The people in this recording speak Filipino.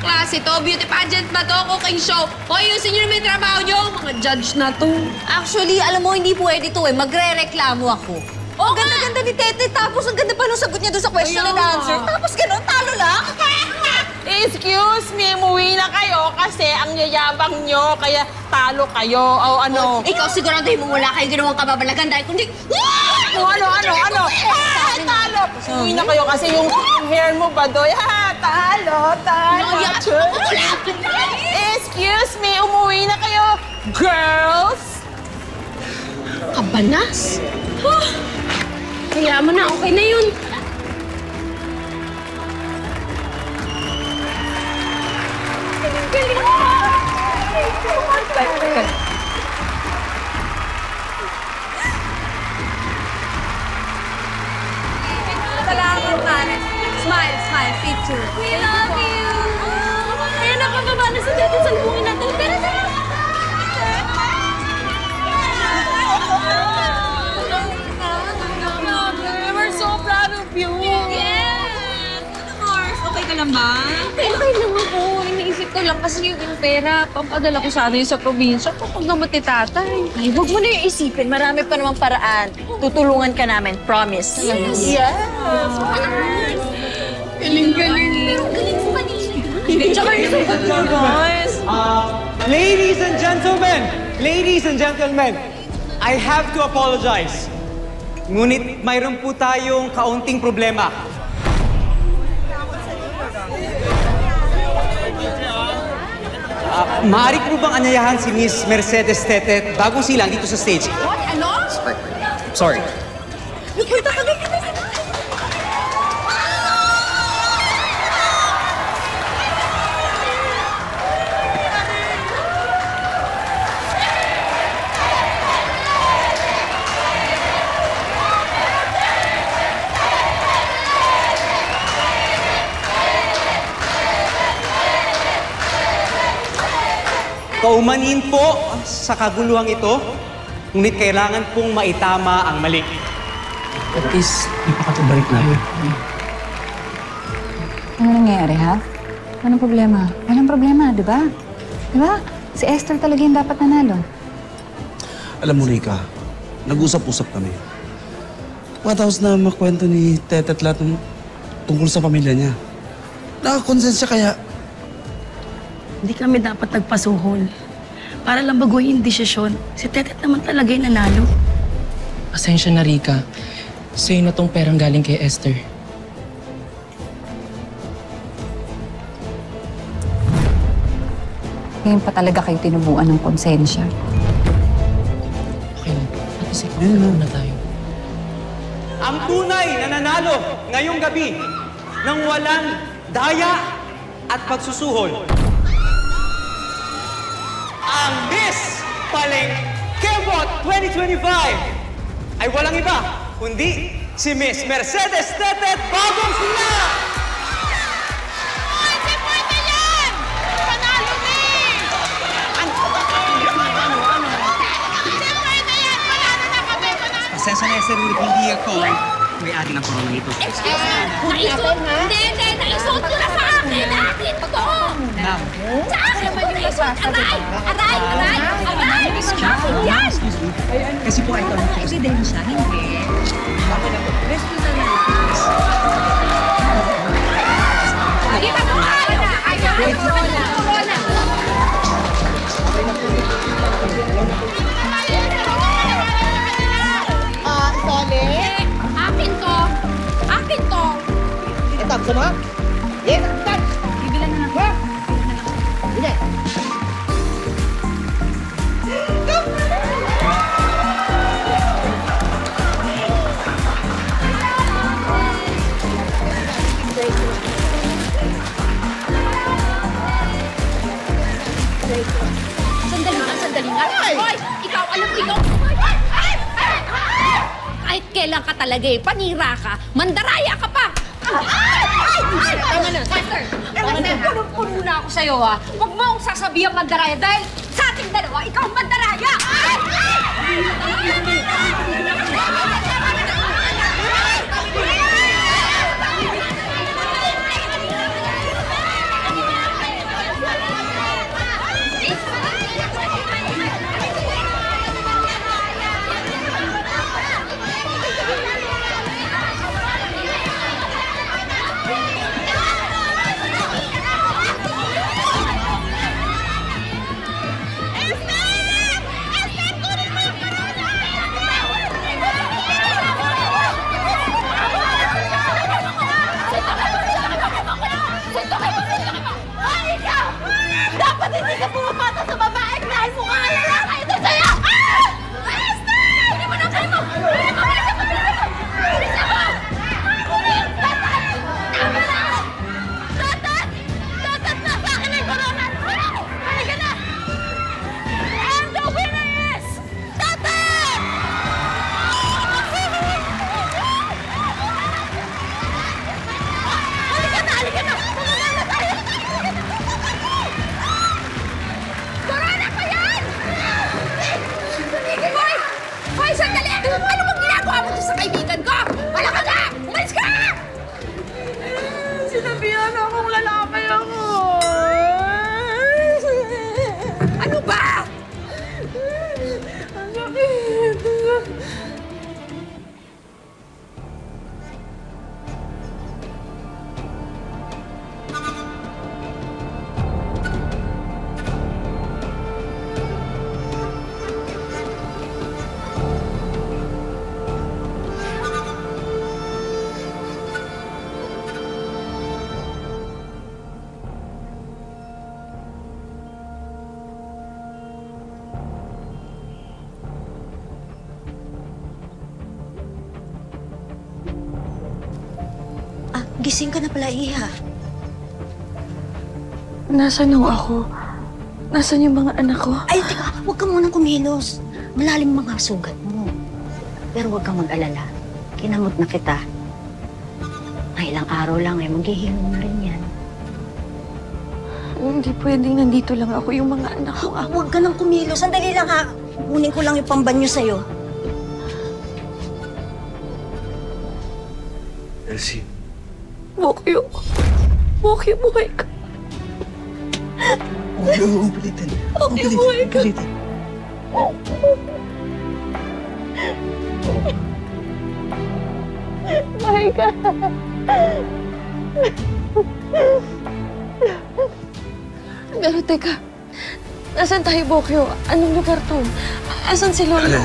klase to? Beauty pageant ba to? Cooking show? O, ayusin nyo naman yung trabaho nyo. Mga judge na to. Actually, alam mo, hindi pwede to eh. Magre-reklamo ako. Oh, ganda-ganda ni Tete. Tapos ang ganda pa nung sagot niya doon sa question and answer. Tapos ganun, talo lang. Excuse me, umuwi na kayo kasi ang yayabang nyo, kaya talo kayo. O ano? Ikaw siguraduhin mo wala kayo ginawang kababalagan dahil kundi... Ano? Talo! Umuwi na kayo kasi yung hair mo ba, Doy? Talo! Excuse me, umuwi na kayo, girls! Kabanas? Huh. Kaya mo na, okay na yun. Galing! Salamat, Maris. Smile, picture. We love you! Kaya napababa na sa dito, salubungin natin. Pero sa... We're so proud of you! Yes! Mars, okay ka lang ba? Okay lang ako. Iniisip ko lang kasi yung pera, pampadala ko sana yun sa probinsya kapag naman ni tatay. Ay, huwag mo na yung isipin. Marami pa namang paraan. Tutulungan ka namin. Promise. Yes! Galing-galing. Pero galing mo kanina. Hindi, tsaka yung guys. Ladies and gentlemen, I have to apologize. Ngunit mayroon po tayong kaunting problema. Maaari po bang anyayahan si Miss Mercedes Tetet bagong silang dito sa stage? What? Ano? Sorry. Punta ka na. Kaumanin po sa kaguluhang ito, ngunit kailangan pong maitama ang mali. At least, ipakatubalik natin. Ano nangyayari, ha? Anong problema? Walang problema, di ba? Di ba? Si Esther talaga yung dapat nanalo. Alam mo, Rika, nag-usap-usap kami. Matapos na makwento ni Tete at lahat tungkol sa pamilya niya. Nakakonsensya kaya... Hindi kami dapat nagpasuhol. Para lang baguhin yung desisyon. Si Tetet naman talaga yung nanalo. Pasensya na, Rika. Sa'yo na tong perang galing kay Esther. Ngayon pa talaga kayo tinubuan ng konsensya. Okay lang. At isip na tayo. Ang tunay na nanalo ngayong gabi ng walang daya at pagsusuhol. Ang Miss Palengkebot 2025 ay walang iba kundi si Miss Mercedes Tetet Bagong Sila! Pwede yan! Panalo din! Pasensya na, Esther, hindi ako may-ari ng corona ito. Hindi, naisot ko na sa akin. Totoo. Ma'am. Sa akin mo naisot. Aray! Yan! Excuse me. Kasi po ito ang Ebidensya, hindi. Rescue na lang. Kita mo kayo! Corona! Sole? Akin to! Ito, gusto mo? Yes, ito! Bibilan na lang. Hindi. Sandali nga. Hoy! Ikaw, alam ko ikaw. Kahit kailan ka talaga eh. Panira ka. Mandaraya ka pa. Tama na. Master. Punong-puno na ako sa'yo, ha. Huwag mo akong sasabihan mandaraya dahil sa ating dalawa, ikaw ang mandaraya. Gising ka na pala, Iha. Nasaan ako? Nasaan yung mga anak ko? Ay, teka, huwag ka munang kumilos. Malalim mga sugat mo. Pero huwag kang mag-alala. Kinamot na kita. Ay, ilang araw lang ay maghihilom na rin yan. Hindi pwedeng nandito lang ako yung mga anak ko. Huwag ka nang kumilos. Sandali lang, ha. Kunin ko lang yung pambanyo sa'yo. Elsie. Bokyo. Bokyo, buhay ka. Huwag palitin. Bokyo, buhay ka. Buhay ka. Pero teka, nasan tayo, Bokyo? Anong lugar to? Asan si Lolo?